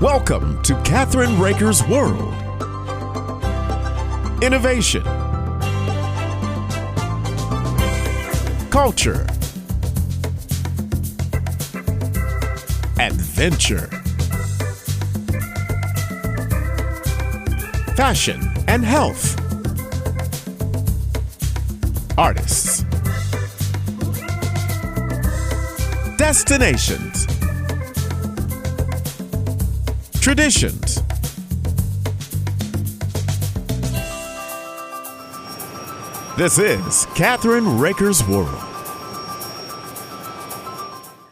Welcome to Kathryn Raaker's World. Innovation, culture, adventure, fashion and health, artists, destinations, traditions. This is Kathryn Raaker's World.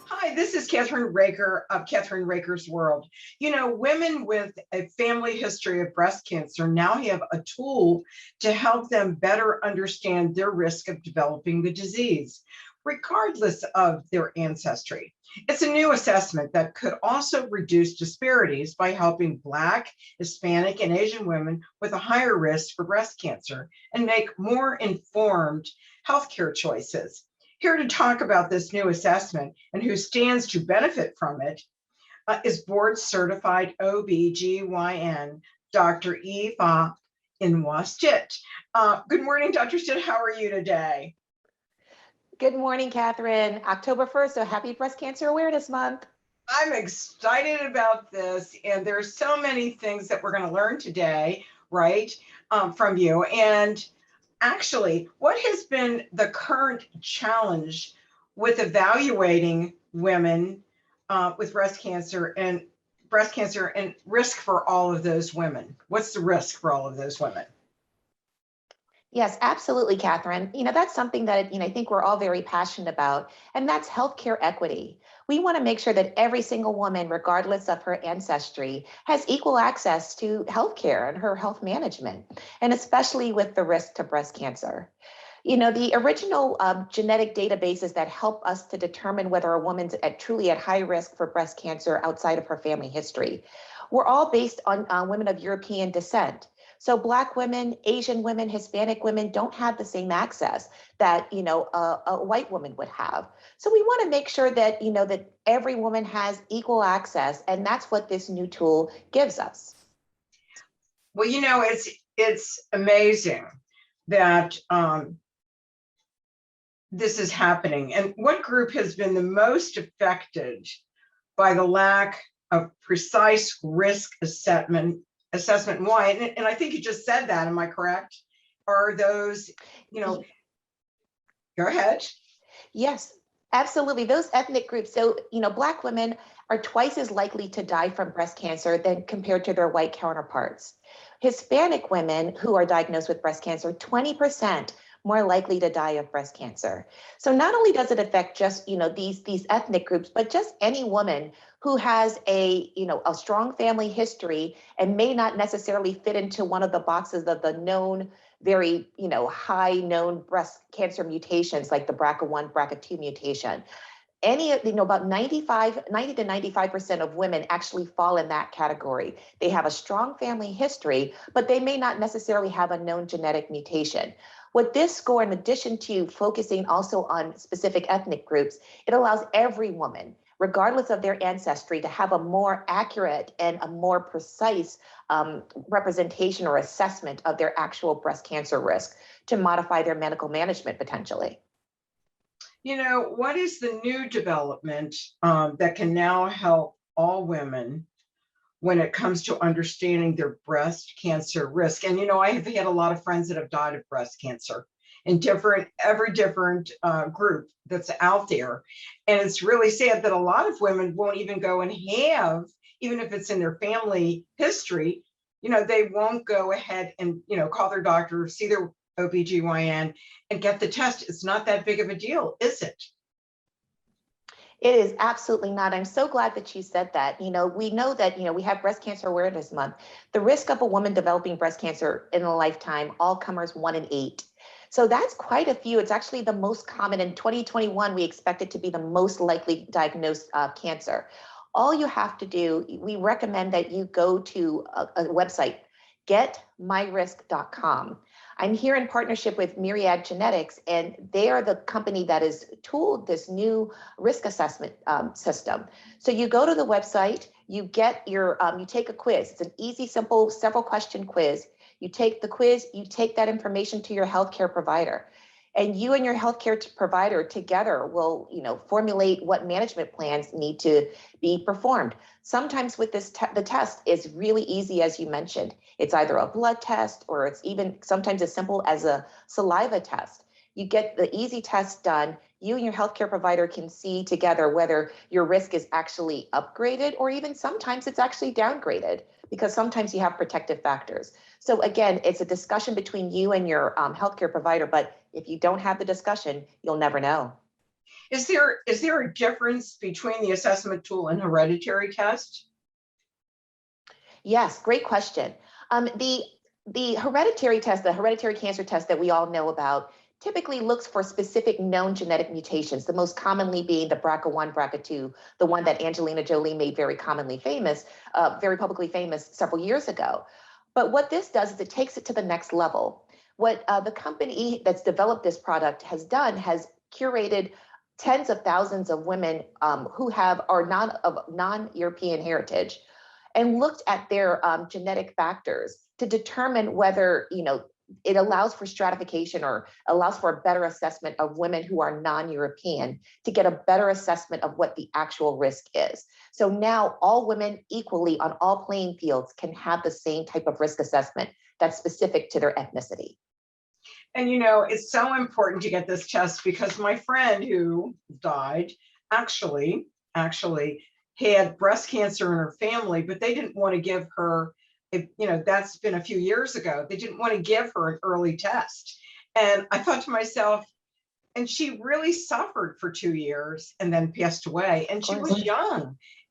Hi, this is Kathryn Raaker of Kathryn Raaker's World. You know, women with a family history of breast cancer now have a tool to help them better understand their risk of developing the disease, regardless of their ancestry. It's a new assessment that could also reduce disparities by helping Black, Hispanic, and Asian women with a higher risk for breast cancer and make more informed healthcare choices. Here to talk about this new assessment and who stands to benefit from it is board-certified OB/GYN, Dr. Ifeyinwa Stitt. Good morning, Dr. Stitt. How are you today? Good morning, Kathryn. October 1st, so happy Breast Cancer Awareness Month. I'm excited about this, and there's so many things that we're going to learn today, right, from you. And actually, what has been the current challenge with evaluating women with breast cancer and risk for all of those women? What's the risk for all of those women? Yes, absolutely, Kathryn. That's something that, I think we're all very passionate about, and that's healthcare equity. We want to make sure that every single woman, regardless of her ancestry, has equal access to healthcare and her health management, and especially with the risk to breast cancer. The original genetic databases that help us to determine whether a woman's truly at high risk for breast cancer outside of her family history were all based on women of European descent. So Black women, Asian women, Hispanic women don't have the same access that, a white woman would have. So we want to make sure that, that every woman has equal access. And that's what this new tool gives us. Well, it's amazing that this is happening. And what group has been the most affected by the lack of precise risk assessment and why? And I think you just said that, am I correct? Are those, go ahead. Yes, absolutely. Those ethnic groups. So, Black women are twice as likely to die from breast cancer than compared to their white counterparts. Hispanic women who are diagnosed with breast cancer, 20% more likely to die of breast cancer. So not only does it affect just, these ethnic groups, but just any woman who has a strong family history and may not necessarily fit into one of the boxes of the known, very, high known breast cancer mutations like the BRCA1, BRCA2 mutation. About 90 to 95% of women actually fall in that category. They have a strong family history, but they may not necessarily have a known genetic mutation. What this score, in addition to focusing also on specific ethnic groups, it allows every woman, regardless of their ancestry, to have a more accurate and a more precise representation or assessment of their actual breast cancer risk to modify their medical management potentially. What is the new development that can now help all women when it comes to understanding their breast cancer risk? And, I have had a lot of friends that have died of breast cancer in every different group that's out there. And it's really sad that a lot of women won't even go and have, even if it's in their family history, they won't go ahead and, call their doctor, see their OB/GYN and get the test. It's not that big of a deal, is it? It is absolutely not. I'm so glad that you said that. We know that, we have Breast Cancer Awareness Month. The risk of a woman developing breast cancer in a lifetime, all comers 1 in 8. So that's quite a few. It's actually the most common. In 2021, we expect it to be the most likely diagnosed cancer. All you have to do, we recommend that you go to a website, getmyrisk.com. I'm here in partnership with Myriad Genetics, and they are the company that has tooled this new risk assessment system. So you go to the website, You get your, you take a quiz. It's an easy, simple, several question quiz. You take the quiz, you take that information to your healthcare provider, and you and your healthcare provider together will, formulate what management plans need to be performed. Sometimes with this, the test is really easy, as you mentioned. It's either a blood test or it's even sometimes as simple as a saliva test. You get the easy test done. You and your healthcare provider can see together whether your risk is actually upgraded or even sometimes it's actually downgraded, because sometimes you have protective factors. So again, it's a discussion between you and your healthcare provider, but if you don't have the discussion, you'll never know. Is there a difference between the assessment tool and hereditary test? Yes, great question. The hereditary test, the hereditary cancer test that we all know about, typically looks for specific known genetic mutations, the most commonly being the BRCA1, BRCA2, the one that Angelina Jolie made very commonly famous, very publicly famous several years ago. But what this does is it takes it to the next level. What the company that's developed this product has done has curated tens of thousands of women who are non-European heritage, and looked at their genetic factors to determine whether, it allows for stratification or allows for a better assessment of women who are non-European to get a better assessment of what the actual risk is. So now all women equally on all playing fields can have the same type of risk assessment that's specific to their ethnicity. And it's so important to get this test, because my friend who died actually had breast cancer in her family, but they didn't want to give her, that's been a few years ago, they didn't want to give her an early test. And I thought to myself, and she really suffered for 2 years and then passed away, and she was young,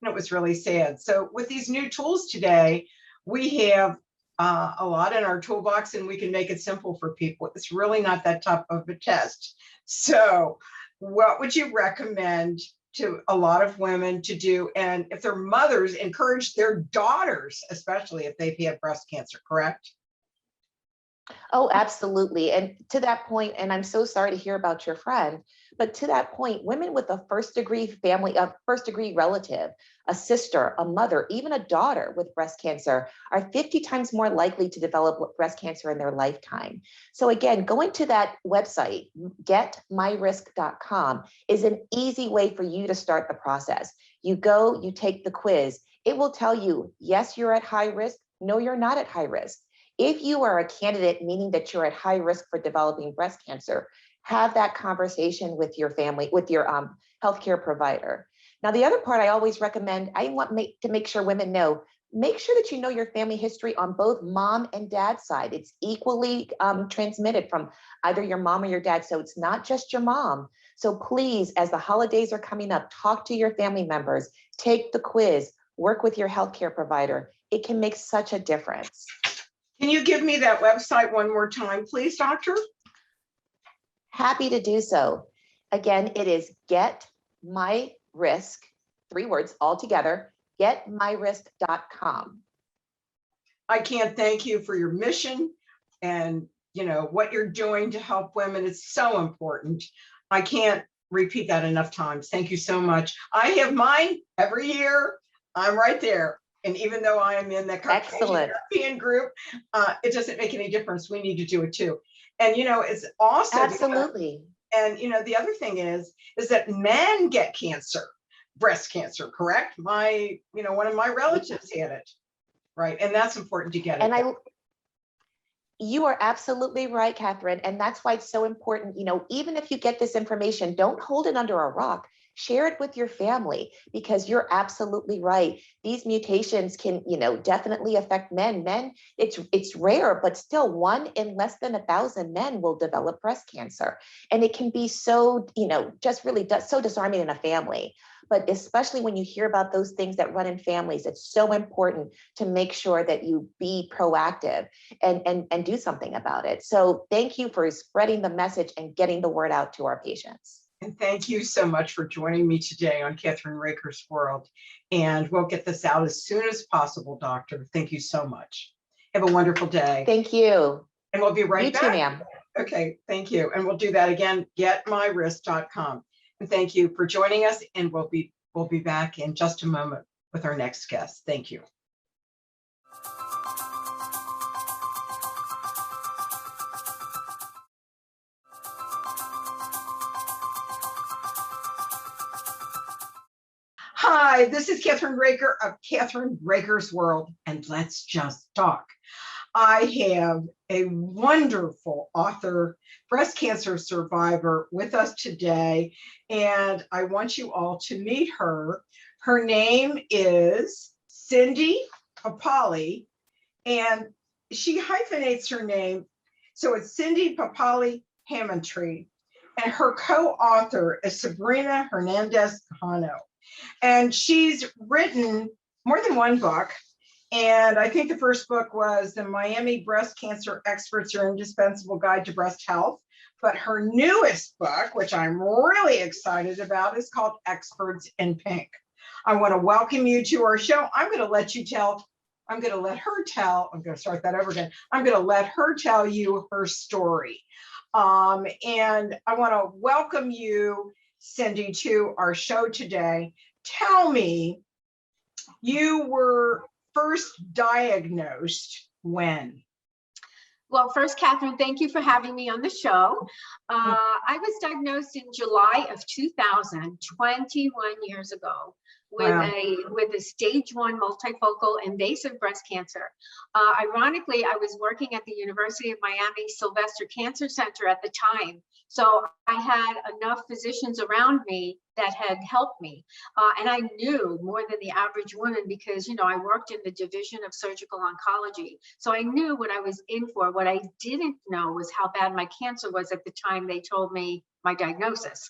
and it was really sad. So with these new tools today, we have a lot in our toolbox, and we can make it simple for people. It's really not that tough of a test. So what would you recommend to a lot of women to do? And if their mothers, encourage their daughters, especially if they've had breast cancer, correct? Oh, absolutely. And to that point, and I'm so sorry to hear about your friend, but to that point, women with a first degree relative, a sister, a mother, even a daughter with breast cancer are 50 times more likely to develop breast cancer in their lifetime. So again, going to that website, getmyrisk.com, is an easy way for you to start the process. You go, you take the quiz. It will tell you, yes, you're at high risk. No, you're not at high risk. If you are a candidate, meaning that you're at high risk for developing breast cancer, have that conversation with your family, with your healthcare provider. Now, the other part I always recommend, I want to make sure women know, make sure that you know your family history on both mom and dad's side. It's equally transmitted from either your mom or your dad, so it's not just your mom. So please, as the holidays are coming up, talk to your family members, take the quiz, work with your healthcare provider. It can make such a difference. Can you give me that website one more time, please, doctor? Happy to do so. Again, it is Get My Risk, 3 words all together, getmyrisk.com. I can't thank you for your mission and what you're doing to help women. It's so important. I can't repeat that enough times. Thank you so much. I have mine every year. I'm right there. And even though I am in the Caucasian European group, it doesn't make any difference. We need to do it too. And it's also absolutely. And the other thing is that men get cancer, breast cancer, correct? One of my relatives had it, right? And that's important to get it. You are absolutely right, Kathryn. And that's why it's so important. Even if you get this information, don't hold it under a rock. Share it with your family, because you're absolutely right. These mutations can, definitely affect men. Men, it's rare, but still 1 in less than 1,000 men will develop breast cancer. And it can be so, just really so disarming in a family. But especially when you hear about those things that run in families, it's so important to make sure that you be proactive and do something about it. So thank you for spreading the message and getting the word out to our patients. And thank you so much for joining me today on Kathryn Raaker's World. And we'll get this out as soon as possible, doctor. Thank you so much. Have a wonderful day. Thank you. And we'll be right back. You too, ma'am. Okay, thank you. And we'll do that again, getmyrisk.com. And thank you for joining us. And we'll be back in just a moment with our next guest. Thank you. Hi, this is Kathryn Raaker of Kathryn Raaker's World, and let's just talk. I have a wonderful author, breast cancer survivor with us today, and I want you all to meet her. Her name is Cindy Papale, and she hyphenates her name, so it's Cindy Papale-Hammontree, and her co-author is Sabrina Hernandez-Cano. And she's written more than one book. And I think the first book was The Miami Breast Cancer Experts Your Indispensable Guide to Breast Health. But her newest book, which I'm really excited about, is called Experts in Pink. I want to welcome you to our show. I'm going to let her tell you her story. And I want to welcome you, Cindy, to our show today. Tell me, you were first diagnosed when? Well, first, Kathryn, thank you for having me on the show. I was diagnosed in July of 2000, 21 years ago, with a stage 1 multifocal invasive breast cancer. Ironically, I was working at the University of Miami Sylvester Cancer Center at the time. So I had enough physicians around me that had helped me. And I knew more than the average woman because, I worked in the Division of Surgical Oncology. So I knew what I was in for. What I didn't know was how bad my cancer was at the time they told me my diagnosis.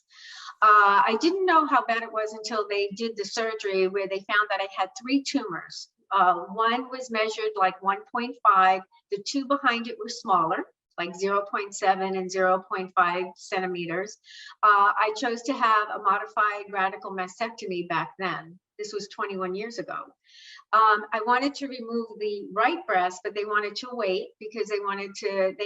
I didn't know how bad it was until they did the surgery where they found that I had 3 tumors. One was measured like 1.5. The 2 behind it were smaller, like 0.7 and 0.5 centimeters. I chose to have a modified radical mastectomy back then. This was 21 years ago. I wanted to remove the right breast, but they wanted to wait because they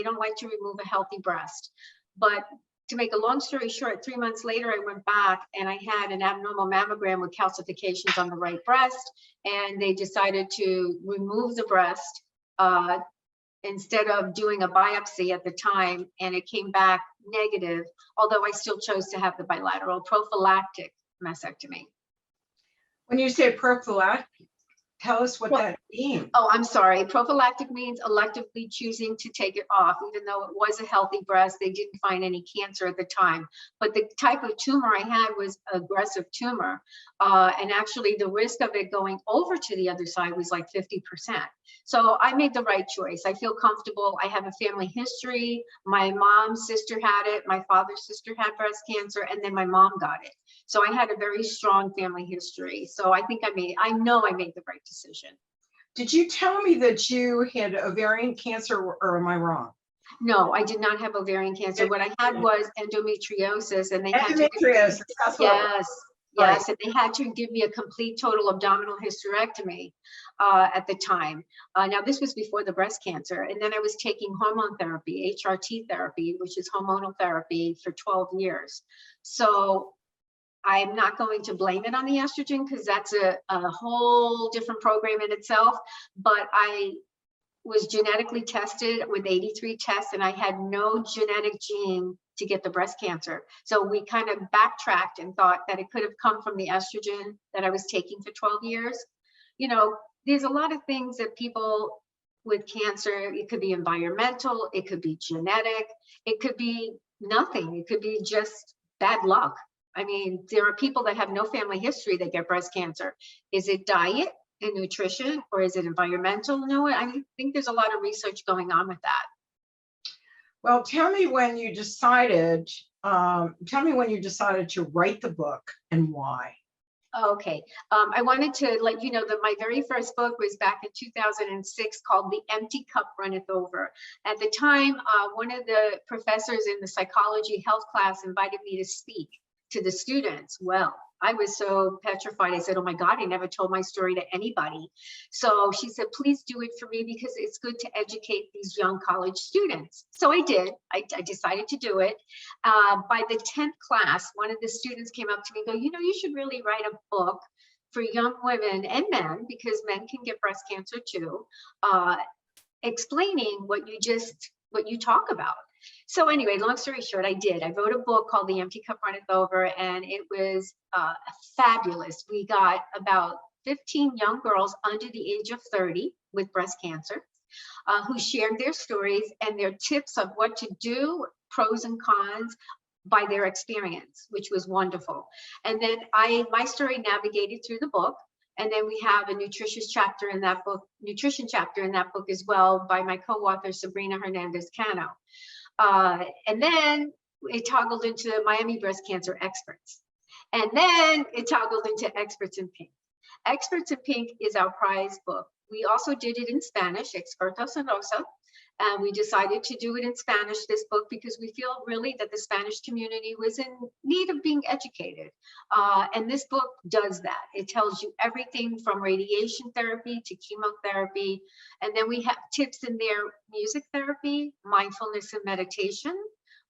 don't like to remove a healthy breast. But to make a long story short, 3 months later, I went back and I had an abnormal mammogram with calcifications on the right breast, and they decided to remove the breast instead of doing a biopsy at the time, and it came back negative, although I still chose to have the bilateral prophylactic mastectomy. When you say prophylactic, tell us what that means. Oh, I'm sorry. Prophylactic means electively choosing to take it off, even though it was a healthy breast. They didn't find any cancer at the time. But the type of tumor I had was aggressive tumor. And actually the risk of it going over to the other side was like 50%. So I made the right choice. I feel comfortable. I have a family history. My mom's sister had it. My father's sister had breast cancer, and then my mom got it. So I had a very strong family history. So I think I know I made the right decision. Did you tell me that you had ovarian cancer, or am I wrong? No, I did not have ovarian cancer. What I had was endometriosis, and they had endometriosis. Yes, and they had to give me a complete total abdominal hysterectomy at the time. Now, this was before the breast cancer. And then I was taking hormone therapy, HRT therapy, which is hormonal therapy, for 12 years. So I'm not going to blame it on the estrogen because that's a whole different program in itself. But I was genetically tested with 83 tests, and I had no genetic gene to get the breast cancer. So we kind of backtracked and thought that it could have come from the estrogen that I was taking for 12 years. There's a lot of things that people with cancer, it could be environmental, it could be genetic, it could be nothing. It could be just bad luck. I mean, there are people that have no family history that get breast cancer. Is it diet and nutrition, or is it environmental? No, I think there's a lot of research going on with that. Well, tell me when you decided to write the book and why. Okay, I wanted to let you know that my very first book was back in 2006 called The Empty Cup Runneth Over. At the time, one of the professors in the psychology health class invited me to speak to the students. Well, I was so petrified. I said, oh my God, I never told my story to anybody. So she said, please do it for me because it's good to educate these young college students. So I did. I decided to do it. By the 10th class, one of the students came up to me and go, you should really write a book for young women and men, because men can get breast cancer too, explaining what you talk about. So anyway, long story short, I wrote a book called The Empty Cup Runneth Over, and it was fabulous. We got about 15 young girls under the age of 30 with breast cancer who shared their stories and their tips of what to do, pros and cons, by their experience, which was wonderful. And then my story navigated through the book. And then we have a nutrition chapter in that book as well by my co-author, Sabrina Hernandez-Cano. And then it toggled into Miami breast cancer experts. And then it toggled into Experts in Pink. Experts in Pink is our prize book. We also did it in Spanish, Expertos en Rosa. And we decided to do it in Spanish, this book, because we feel really that the Spanish community was in need of being educated. And this book does that. It tells you everything from radiation therapy to chemotherapy. And then we have tips in there, music therapy, mindfulness and meditation.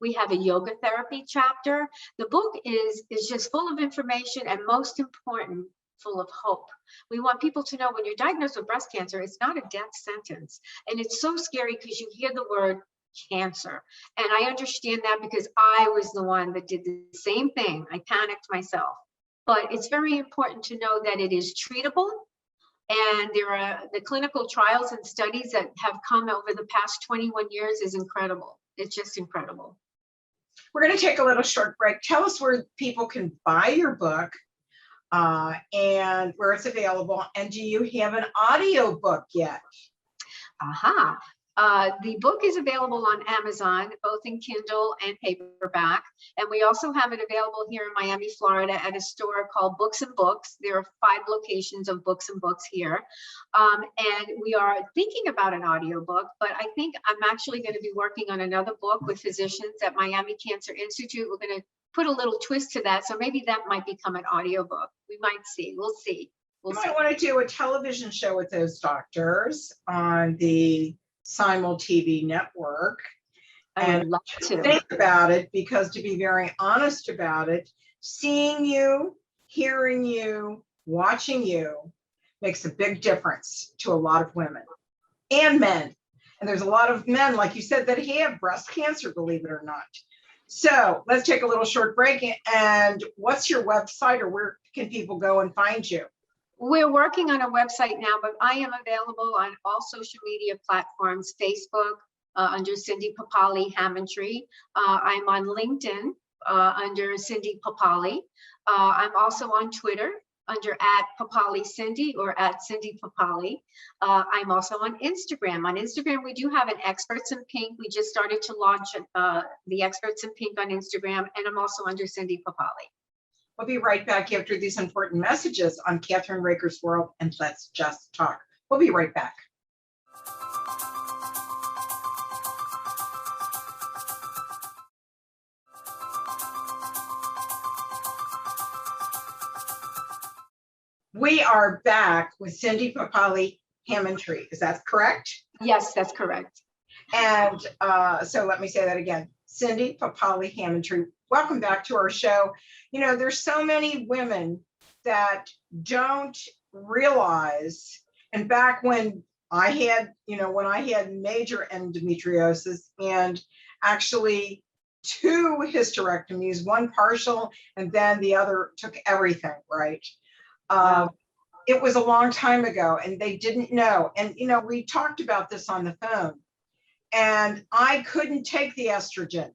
We have a yoga therapy chapter. The book is just full of information, and most important, full of hope. We want people to know when you're diagnosed with breast cancer, it's not a death sentence. And it's so scary because you hear the word cancer. And I understand that because I was the one that did the same thing. I panicked myself. But it's very important to know that it is treatable. And there are the clinical trials and studies that have come over the past 21 years is incredible. It's just incredible. We're going to take a little short break. Tell us where people can buy your book. And where it's available, and do you have an audio book yet? The book is available on Amazon, both in Kindle and paperback, and we also have it available here in Miami, Florida at a store called Books and Books. There are 5 locations of Books and Books here, and we are thinking about an audio book, but I think I'm actually going to be working on another book with physicians at Miami Cancer Institute. We're going to put a little twist to that. So maybe that might become an audiobook. We might see. We'll see. You might want to do a television show with those doctors on the Simul TV network. I would love to think about it, because to be very honest about it, seeing you, hearing you, watching you makes a big difference to a lot of women and men. And there's a lot of men, like you said, that have breast cancer, believe it or not. So let's take a little short break. And what's your website, or where can people go and find you? We're working on a website now, but I am available on all social media platforms, Facebook under Cindy Papale-Hammontree. I'm on LinkedIn under Cindy Papale. I'm also on Twitter under @PapaleCindy or @CindyPapale. I'm also on Instagram. On Instagram, we do have an Experts in Pink. We just started to launch the Experts in Pink on Instagram, and I'm also under Cindy Papale. We'll be right back after these important messages on Kathryn Raaker's World and Let's Just Talk. We'll be right back. We are back with Cindy Papale-Hammontree. Is that correct? Yes, that's correct. And so let me say that again. Cindy Papale-Hammontree, welcome back to our show. You know, there's so many women that don't realize, and back when I had, when I had major endometriosis and actually 2 hysterectomies, one partial, and then the other took everything, right? It was a long time ago, and they didn't know. And, we talked about this on the phone, and I couldn't take the estrogen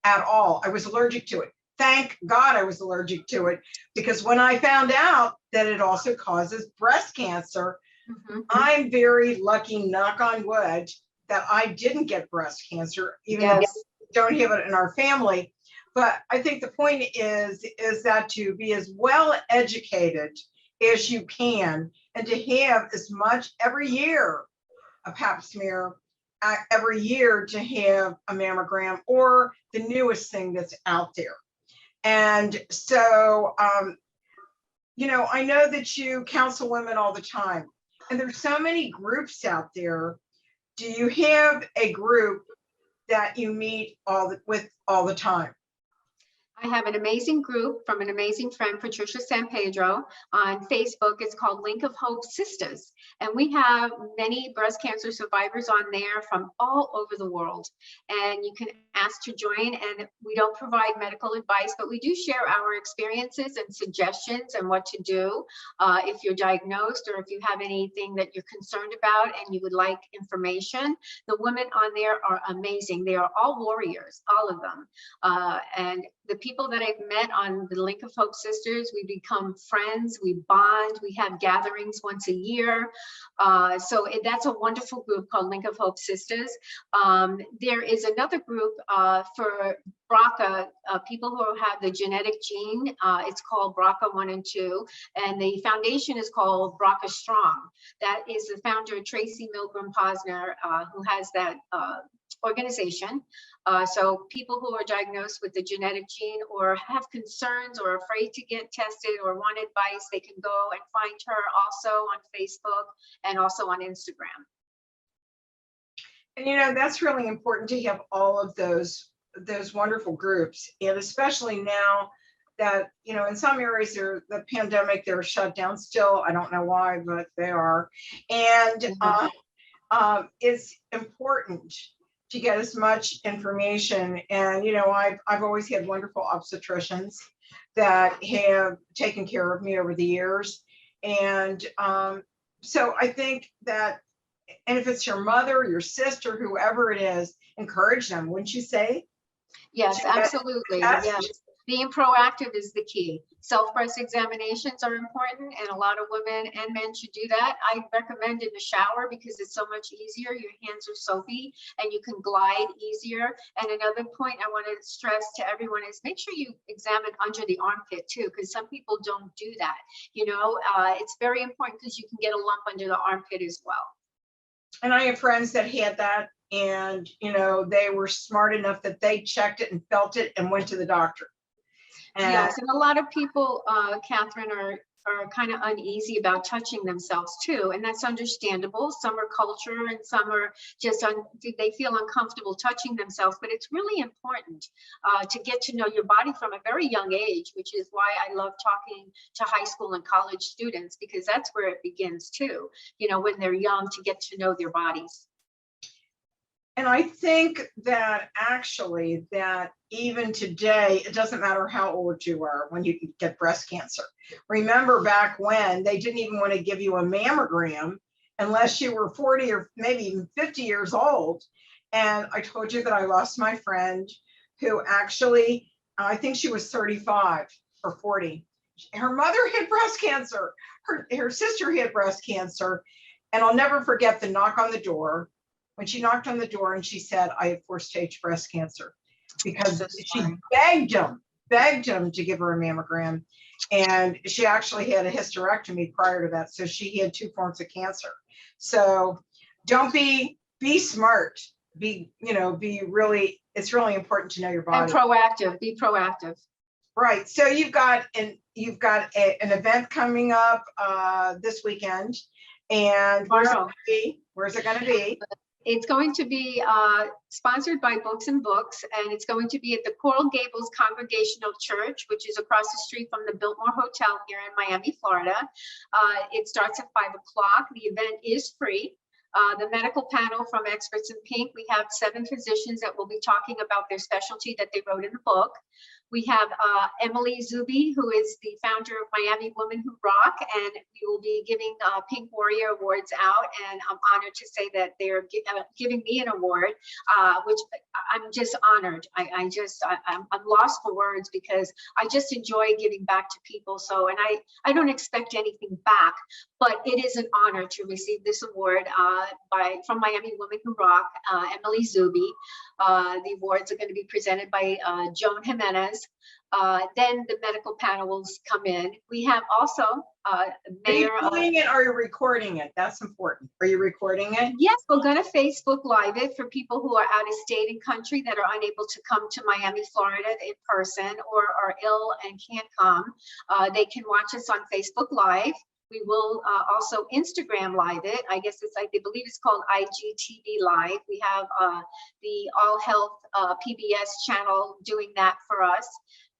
at all. I was allergic to it. Thank God I was allergic to it, because when I found out that it also causes breast cancer, I'm very lucky, knock on wood, that I didn't get breast cancer, even though we don't have it in our family. But I think the point is that to be as well educated as you can, and to have as much every year a pap smear, every year to have a mammogram, or the newest thing that's out there. And so, I know that you counsel women all the time, and there's so many groups out there. Do you have a group that you meet all the time? I have an amazing group from an amazing friend, Patricia San Pedro, on Facebook. It's called Link of Hope Sisters. And we have many breast cancer survivors on there from all over the world. And you can ask to join. And we don't provide medical advice, but we do share our experiences and suggestions and what to do if you're diagnosed or if you have anything that you're concerned about and you would like information. The women on there are amazing. They are all warriors, all of them. And the people that I've met on the Link of Hope Sisters, we become friends, we bond, we have gatherings once a year. So that's a wonderful group called Link of Hope Sisters. There is another group for BRCA, people who have the genetic gene. It's called BRCA 1 and 2, and the foundation is called BRCA Strong. That is the founder, Tracy Milgram Posner, who has that organization. So people who are diagnosed with the genetic gene or have concerns or afraid to get tested or want advice, they can go and find her also on Facebook and also on Instagram. And you know, that's really important to have all of those wonderful groups, and especially now that, you know, in some areas the pandemic, they're shut down still. I don't know why, but they are. And it's important to get as much information. And, you know, I've always had wonderful obstetricians that have taken care of me over the years. And so I think that, and if it's your mother, your sister, whoever it is, encourage them, wouldn't you say? Yes, absolutely. Yes. Being proactive is the key. Self-breast examinations are important, and a lot of women and men should do that. I recommend in the shower because it's so much easier. Your hands are soapy and you can glide easier. And another point I want to stress to everyone is make sure you examine under the armpit too, because some people don't do that. You know, it's very important because you can get a lump under the armpit as well. And I have friends that had that, and, you know, they were smart enough that they checked it and felt it and went to the doctor. And yes, and a lot of people, Kathryn, are kind of uneasy about touching themselves too, and that's understandable. Some are culture and some are just, they feel uncomfortable touching themselves, but it's really important to get to know your body from a very young age, which is why I love talking to high school and college students, because that's where it begins too, you know, when they're young, to get to know their bodies. And I think that actually that even today, it doesn't matter how old you are when you get breast cancer. Remember back when they didn't even want to give you a mammogram unless you were 40 or maybe even 50 years old. And I told you that I lost my friend who actually, I think she was 35 or 40. Her mother had breast cancer. Her sister had breast cancer. And I'll never forget the knock on the door. When she knocked on the door and she said, I have 4-stage breast cancer, because she begged him to give her a mammogram. And she actually had a hysterectomy prior to that. So she had 2 forms of cancer. So don't be smart, it's really important to know your body. And be proactive. Right. So you've got an event coming up this weekend. And where's it going to be? It's going to be sponsored by Books and Books, and it's going to be at the Coral Gables Congregational Church, which is across the street from the Biltmore Hotel here in Miami, Florida. It starts at 5 o'clock. The event is free. The medical panel from Experts in Pink, we have 7 physicians that will be talking about their specialty that they wrote in the book. We have Emily Zuby, who is the founder of Miami Women Who Rock, and we will be giving Pink Warrior Awards out. And I'm honored to say that they're giving me an award, which I'm just honored. I'm lost for words because I just enjoy giving back to people. So, and I don't expect anything back, but it is an honor to receive this award from Miami Women Who Rock, Emily Zuby. The awards are going to be presented by Joan Jimenez. Then the medical panel will come in. We have also Mayor. Are you doing it or are you recording it? That's important. Are you recording it? Yes, we're going to Facebook Live it for people who are out of state and country that are unable to come to Miami, Florida in person, or are ill and can't come. They can watch us on Facebook Live. We will also Instagram Live it. I guess I believe it's called IGTV Live. We have the All Health PBS channel doing that for us.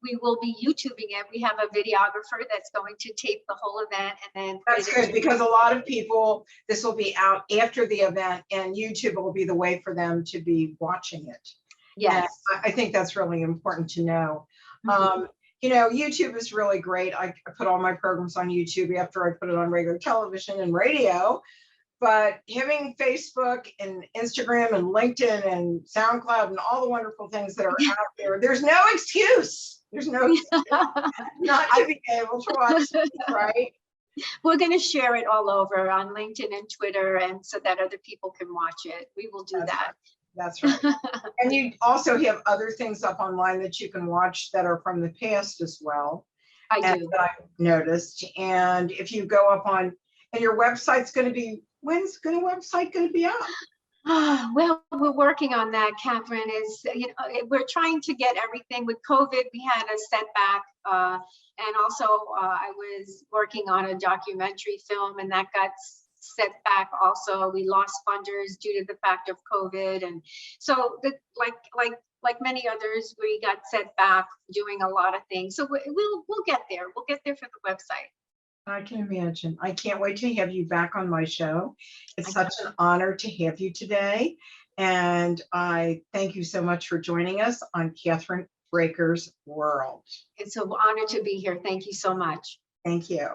we will be YouTubing it. We have a videographer that's going to tape the whole event, and then That's good, because a lot of people, this will be out after the event, and YouTube will be the way for them to be watching it. yes. And I think that's really important to know. Mhm. You know, YouTube is really great. I put all my programs on YouTube after I put it on regular television and radio. But having Facebook and Instagram and LinkedIn and SoundCloud and all the wonderful things that are out there, there's no excuse. There's no excuse not to be able to watch it, right? We're going to share it all over on LinkedIn and Twitter, and so that other people can watch it. We will do that. That's right. And you also have other things up online that you can watch that are from the past as well. I do. That I've noticed. And if you go up on, and your website's going to be, when's the website going to be up? Well, we're working on that, Kathryn. We're trying to get everything. With COVID, we had a setback. And also I was working on a documentary film, and that got set back also. We lost funders due to the fact of COVID. And so like many others, we got set back doing a lot of things. So we'll get there. We'll get there for the website. I can imagine. I can't wait to have you back on my show. It's such an honor to have you today. And I thank you so much for joining us on Kathryn Raaker's World. It's an honor to be here. Thank you so much. Thank you.